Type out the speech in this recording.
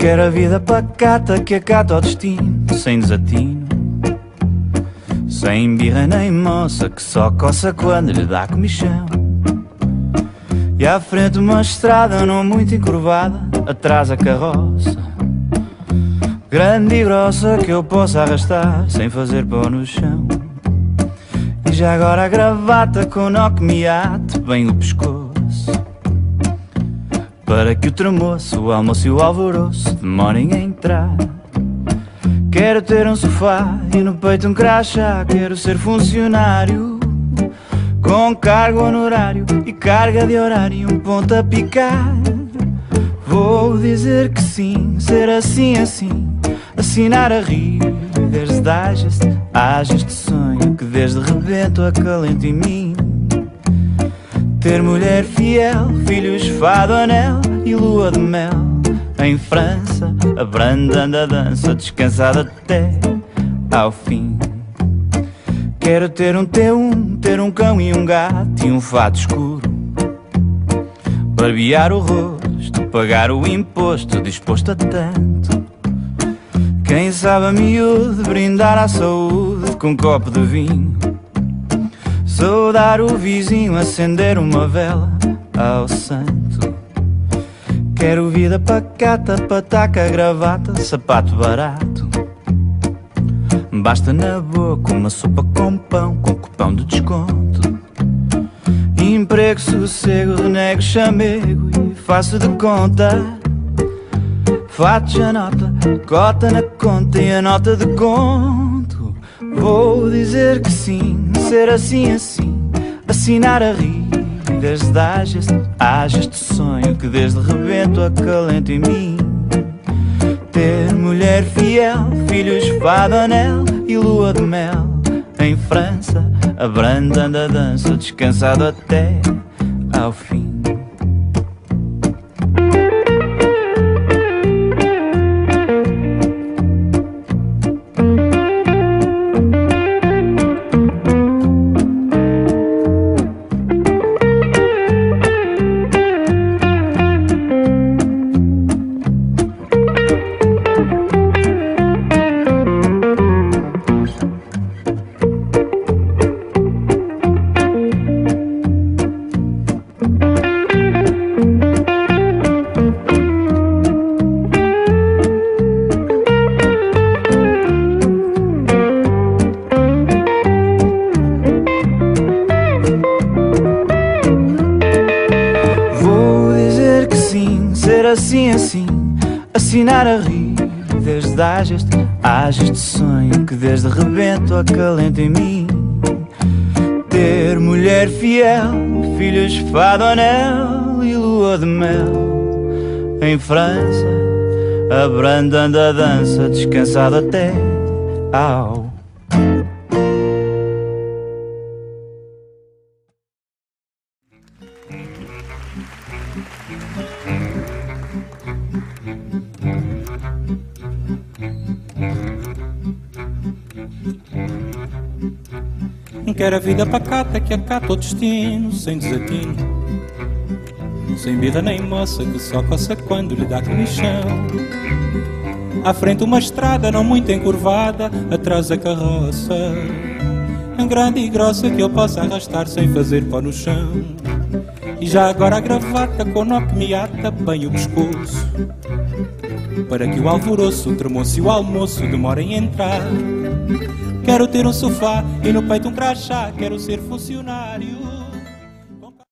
Quero a vida pacata que acata o destino, sem desatino, sem birra nem moça, que só coça quando lhe dá comichão. E à frente uma estrada não muito encurvada, atrás a carroça grande e grossa que eu possa arrastar sem fazer pó no chão. E já agora a gravata com nó que me ate bem o pescoço, para que o tremoço, o almoço e o alvoroço demorem a entrar. Quero ter um sofá e no peito um crachá. Quero ser funcionário com cargo honorário e carga de horário e um ponto a picar. Vou dizer que sim, ser assim, assim, assinar a rir, desde Digest a este sonho que desde rebento acalenta em mim. Ter mulher fiel, filhos, fado, anel e lua de mel. Em França, abrandando a dança, descansada até ao fim. Quero ter um T1, ter um cão e um gato e um fato escuro, barbear o rosto, pagar o imposto, disposto a tanto. Quem sabe a miúde, brindar à saúde com um copo de vinho, saudar o vizinho, acender uma vela ao santo. Quero vida pacata, pataca, gravata, sapato barato. Basta na boca uma sopa com pão, com cupão de desconto. Emprego, sossego, renego, chamego e faço de conta. Fatos a nota, cota na conta e a nota de conto. Vou dizer que sim, ser assim, assim, assinar a rir, desde Digest a este sonho que desde rebento acalenta em mim. Ter mulher fiel, filhos, fado, anel e lua de mel. Em França, abrandando a dança, descansado até ao fim. Assim, assim, assinar a rir, desde Digest a este sonho que desde rebento acalenta em mim. Ter mulher fiel, filhos, fado, anel e lua de mel. Em França, abrandando a dança, descansado até ao Quero a vida pacata que acata o destino, sem desatino, sem birra nem moça que só coça quando lhe dá comichão. À frente uma estrada não muito encurvada, atrás a carroça grande e grossa que eu possa arrastar sem fazer pó no chão. E já agora a gravata com nó que me ata bem o pescoço, para que o alvoroço, o tremoço e o almoço demorem a entrar. Quero ter um sofá e no peito um crachá. Quero ser funcionário